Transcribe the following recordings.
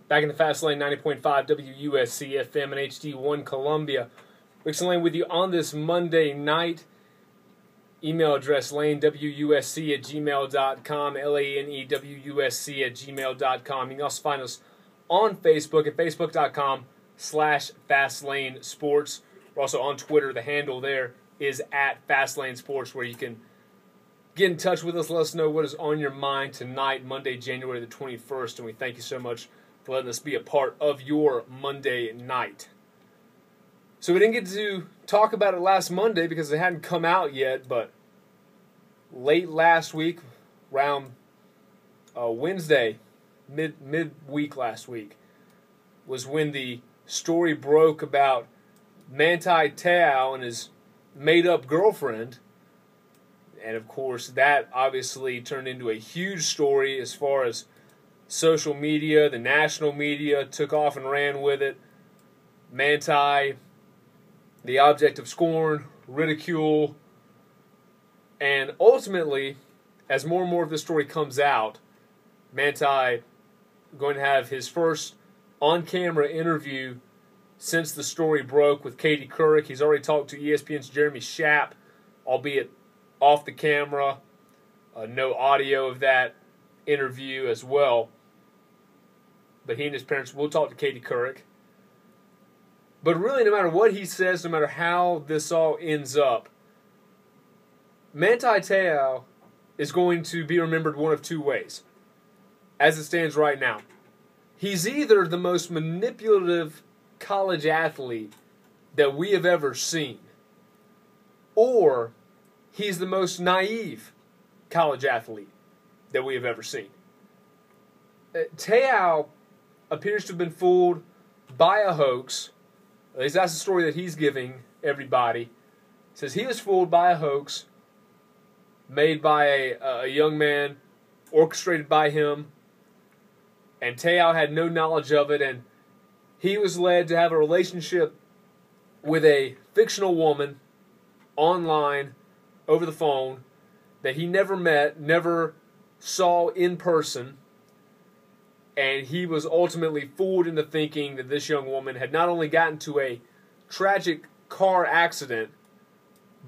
Back in the Fast Lane, 90.5 WUSC FM and HD1 Columbia. Rixon Lane with you on this Monday night. Email address lanewusc@gmail.com, lanewusc@gmail.com. You can also find us on Facebook at facebook.com/FastLaneSports. We're also on Twitter. The handle there is @FastLaneSports, where you can get in touch with us. Let us know what is on your mind tonight, Monday, January the 21st. And we thank you so much for letting us be a part of your Monday night. So we didn't get to talk about it last Monday because it hadn't come out yet, but late last week, around Wednesday, midweek last week, was when the story broke about Manti Te'o and his made-up girlfriend. And, of course, that obviously turned into a huge story as far as social media. The national media took off and ran with it. Manti, the object of scorn, ridicule, and ultimately, as more and more of this story comes out, Manti going to have his first on-camera interview since the story broke with Katie Couric. He's already talked to ESPN's Jeremy Schaap, albeit off the camera. No audio of that interview as well. But he and his parents will talk to Katie Couric. But really, no matter what he says, no matter how this all ends up, Manti Te'o is going to be remembered one of two ways, as it stands right now. He's either the most manipulative college athlete that we have ever seen, or he's the most naive college athlete that we have ever seen. Te'o appears to have been fooled by a hoax. At least that's the story that he's giving everybody. He says he was fooled by a hoax made by a young man, orchestrated by him, and Te'o had no knowledge of it, and he was led to have a relationship with a fictional woman online, over the phone, that he never met, never saw in person, and he was ultimately fooled into thinking that this young woman had not only gotten into a tragic car accident,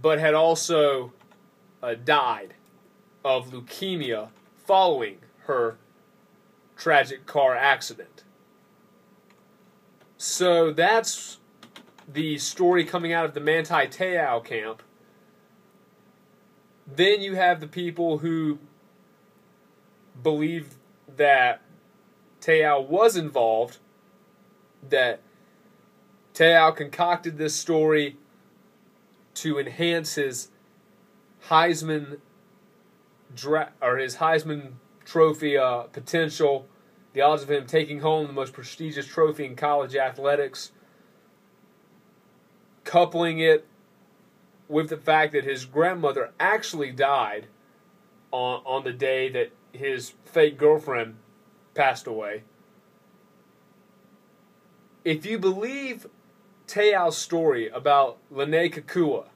but had also died of leukemia following her tragic car accident. So that's the story coming out of the Manti Te'o camp. Then you have the people who believe that Te'o was involved, that Te'o concocted this story to enhance his Heisman Trophy potential, the odds of him taking home the most prestigious trophy in college athletics, coupling it with the fact that his grandmother actually died on the day that his fake girlfriend passed away. If you believe Te'o's story about Lene Kakua,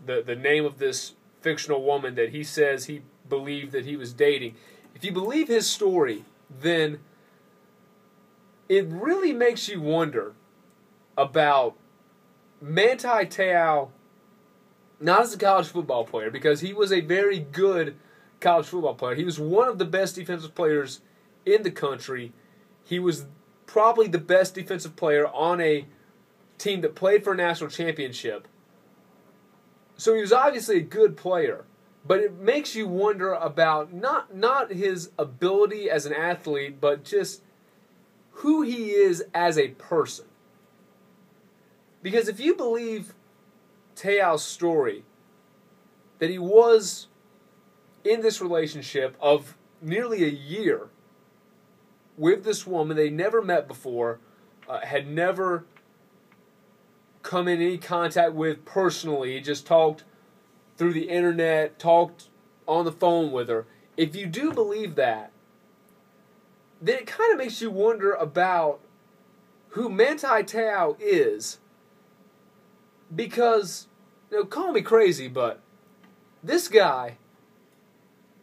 the name of this fictional woman that he says he believed that he was dating, if you believe his story, then it really makes you wonder about Manti Te'o, not as a college football player, because he was a very good college football player. He was one of the best defensive players in the country. He was probably the best defensive player on a team that played for a national championship. So he was obviously a good player, but it makes you wonder about not his ability as an athlete, but just who he is as a person. Because if you believe Te'o's story, that he was in this relationship of nearly a year with this woman they never met before, had never come in any contact with personally, just talked through the internet, talked on the phone with her. If you do believe that, then it kind of makes you wonder about who Manti Te'o is. Because, call me crazy, but this guy,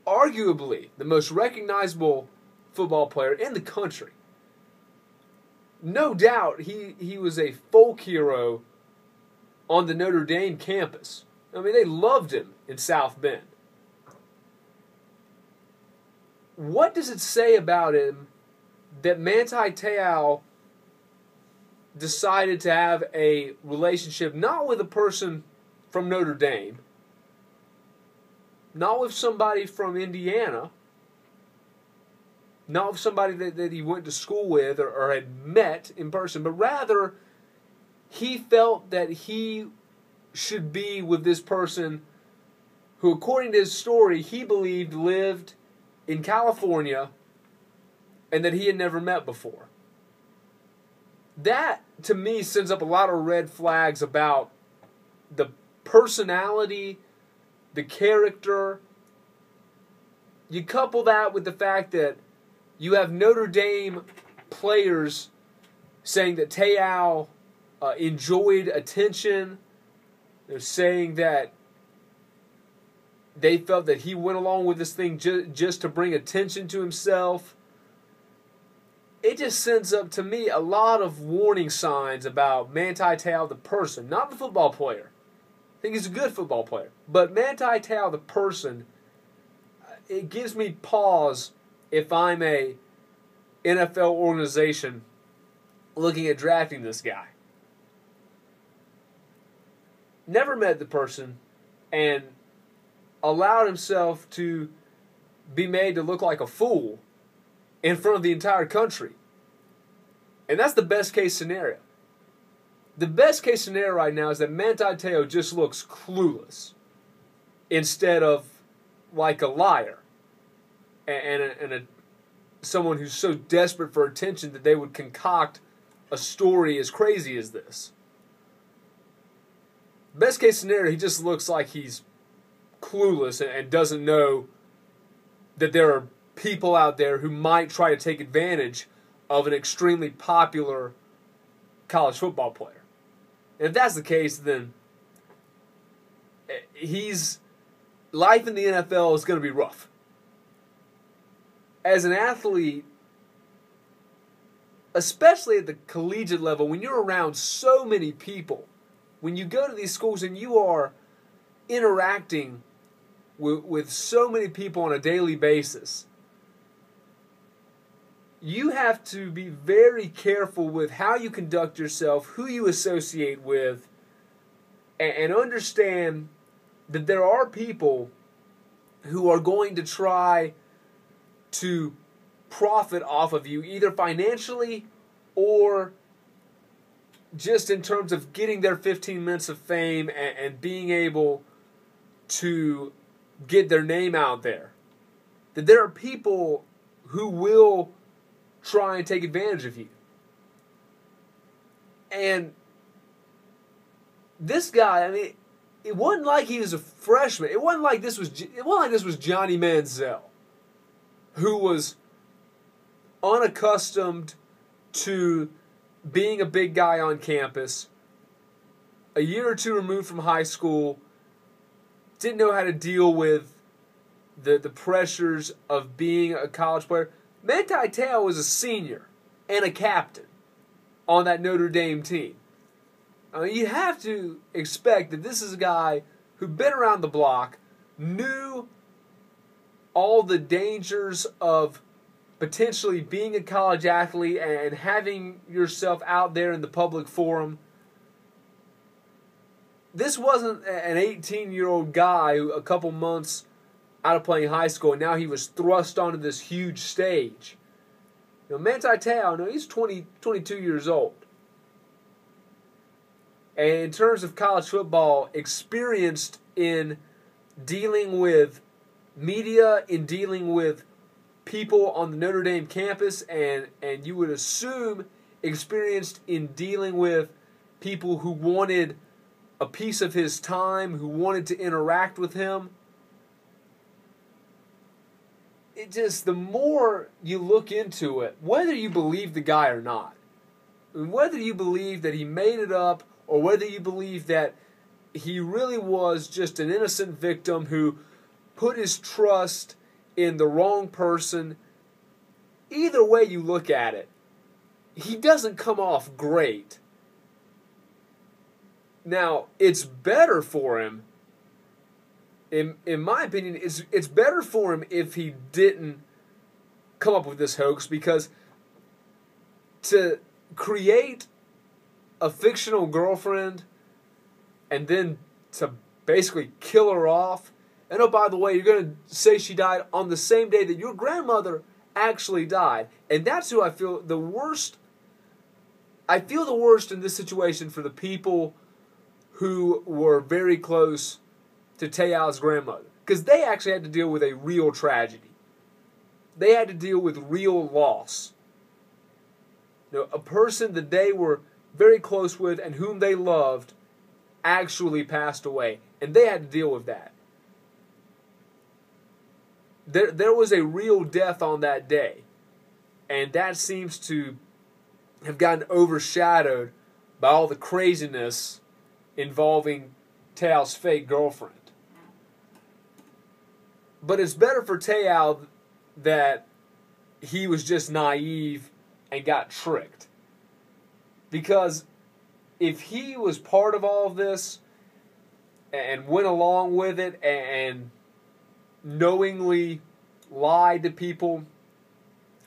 arguably the most recognizable football player in the country, no doubt he was a folk hero on the Notre Dame campus. I mean, they loved him in South Bend. What does it say about him that Manti Te'o decided to have a relationship not with a person from Notre Dame, not with somebody from Indiana, not with somebody that he went to school with or had met in person, but rather he felt that he should be with this person who, according to his story, he believed lived in California and that he had never met before. That, to me, sends up a lot of red flags about the personality, the character. You couple that with the fact that you have Notre Dame players saying that Te'o enjoyed attention. They're saying that they felt that he went along with this thing just to bring attention to himself. It just sends up, to me, a lot of warning signs about Manti Te'o the person, not the football player. I think he's a good football player. But Manti Te'o the person, it gives me pause if I'm a NFL organization looking at drafting this guy. Never met the person and allowed himself to be made to look like a fool in front of the entire country. And that's the best case scenario. The best case scenario right now is that Manti Te'o just looks clueless instead of like a liar and someone who's so desperate for attention that they would concoct a story as crazy as this. Best case scenario, he just looks like he's clueless and doesn't know that there are people out there who might try to take advantage of an extremely popular college football player. And if that's the case, then life in the NFL is going to be rough. As an athlete, especially at the collegiate level, when you're around so many people, when you go to these schools and you are interacting with so many people on a daily basis, you have to be very careful with how you conduct yourself, who you associate with, and understand that there are people who are going to try to profit off of you, either financially or just in terms of getting their 15 minutes of fame and being able to get their name out there. That there are people who will try and take advantage of you. And this guy, I mean, it wasn't like he was a freshman. It wasn't like this was Johnny Manziel, who was unaccustomed to being a big guy on campus, a year or two removed from high school, didn't know how to deal with the pressures of being a college player. Manti Te'o was a senior and a captain on that Notre Dame team. You have to expect that this is a guy who'd been around the block, knew all the dangers of potentially being a college athlete and having yourself out there in the public forum. This wasn't an 18-year-old guy who a couple months out of playing high school, and now he was thrust onto this huge stage. Manti Te'o, he's 22 years old. And in terms of college football, experienced in dealing with media, in dealing with people on the Notre Dame campus, and you would assume experienced in dealing with people who wanted a piece of his time, who wanted to interact with him. It just, the more you look into it, whether you believe the guy or not, whether you believe that he made it up, or whether you believe that he really was just an innocent victim who put his trust in the wrong person, either way you look at it, he doesn't come off great. Now, it's better for him, in my opinion, it's better for him if he didn't come up with this hoax, because to create a fictional girlfriend and then to basically kill her off, and oh, by the way, you're going to say she died on the same day that your grandmother actually died, and that's who I feel the worst. I feel the worst in this situation for the people who were very close to Te'o's grandmother, because they actually had to deal with a real tragedy. They had to deal with real loss. You know, a person that they were very close with and whom they loved actually passed away, and they had to deal with that. There was a real death on that day, and that seems to have gotten overshadowed by all the craziness involving Te'o's fake girlfriend. But it's better for Te'o that he was just naive and got tricked. Because if he was part of all of this and went along with it and knowingly lied to people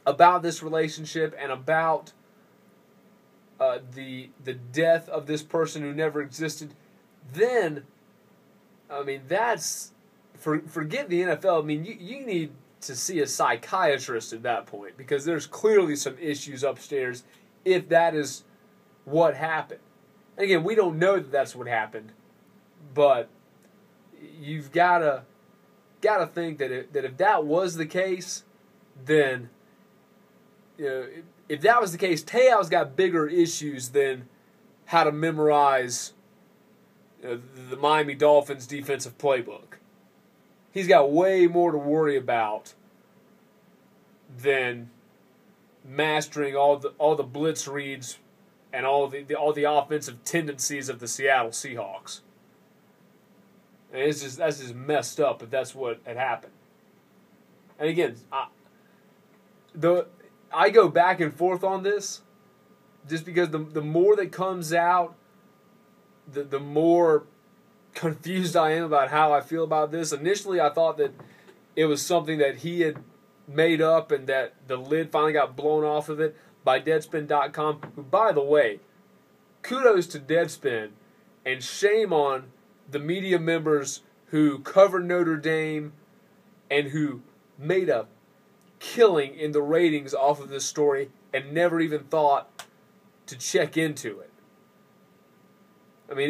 about this relationship and about the death of this person who never existed, then, I mean, that's, forget the NFL, I mean, you need to see a psychiatrist at that point, because there's clearly some issues upstairs if that is what happened. And again, we don't know that that's what happened, but you've got to think that if that was the case, then, you know, if that was the case, Te'o's got bigger issues than how to memorize, you know, the Miami Dolphins defensive playbook. He's got way more to worry about than mastering all the blitz reads and all the offensive tendencies of the Seattle Seahawks. And that's just messed up if that's what had happened. And again, I go back and forth on this, just because the more that comes out, the more confused I am about how I feel about this. Initially, I thought that it was something that he had made up and that the lid finally got blown off of it by Deadspin.com, who, by the way, kudos to Deadspin, and shame on the media members who covered Notre Dame and who made a killing in the ratings off of this story and never even thought to check into it. I mean,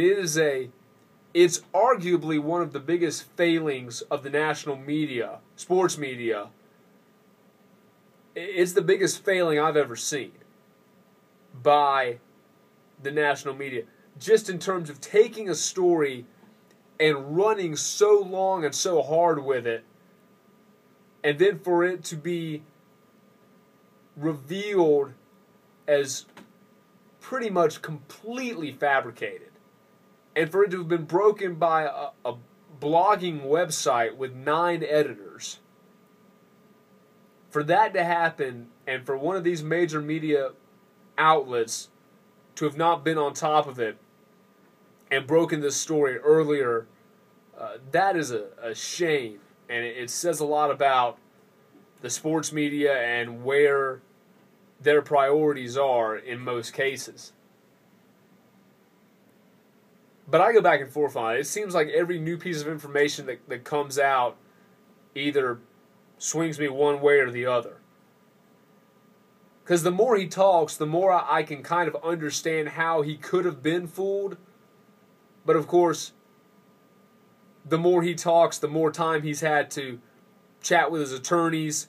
it's arguably one of the biggest failings of the national media, sports media. It's the biggest failing I've ever seen by the national media, just in terms of taking a story and running so long and so hard with it, and then for it to be revealed as pretty much completely fabricated, and for it to have been broken by a blogging website with 9 editors. For that to happen, and for one of these major media outlets to have not been on top of it and broken this story earlier, that is a shame. And it says a lot about the sports media and where their priorities are in most cases. But I go back and forth on it. It seems like every new piece of information that comes out either swings me one way or the other. Because the more he talks, the more I can kind of understand how he could have been fooled. But of course, the more he talks, the more time he's had to chat with his attorneys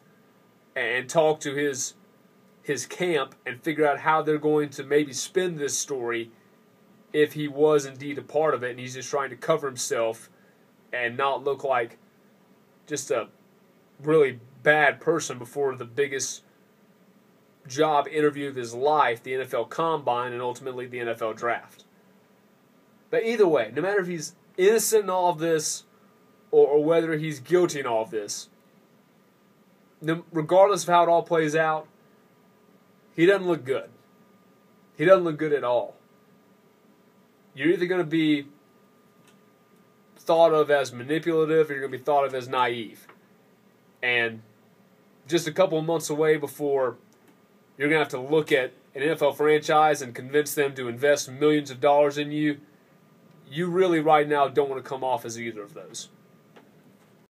and talk to his camp and figure out how they're going to maybe spin this story if he was indeed a part of it and he's just trying to cover himself and not look like just a really bad person before the biggest job interview of his life, the NFL Combine, and ultimately the NFL Draft. But either way, no matter if he's innocent in all of this or whether he's guilty in all of this, regardless of how it all plays out, he doesn't look good. he doesn't look good at all. You're either going to be thought of as manipulative or you're going to be thought of as naive. And just a couple of months away before you're going to have to look at an NFL franchise and convince them to invest millions of dollars in you, you really right now don't want to come off as either of those.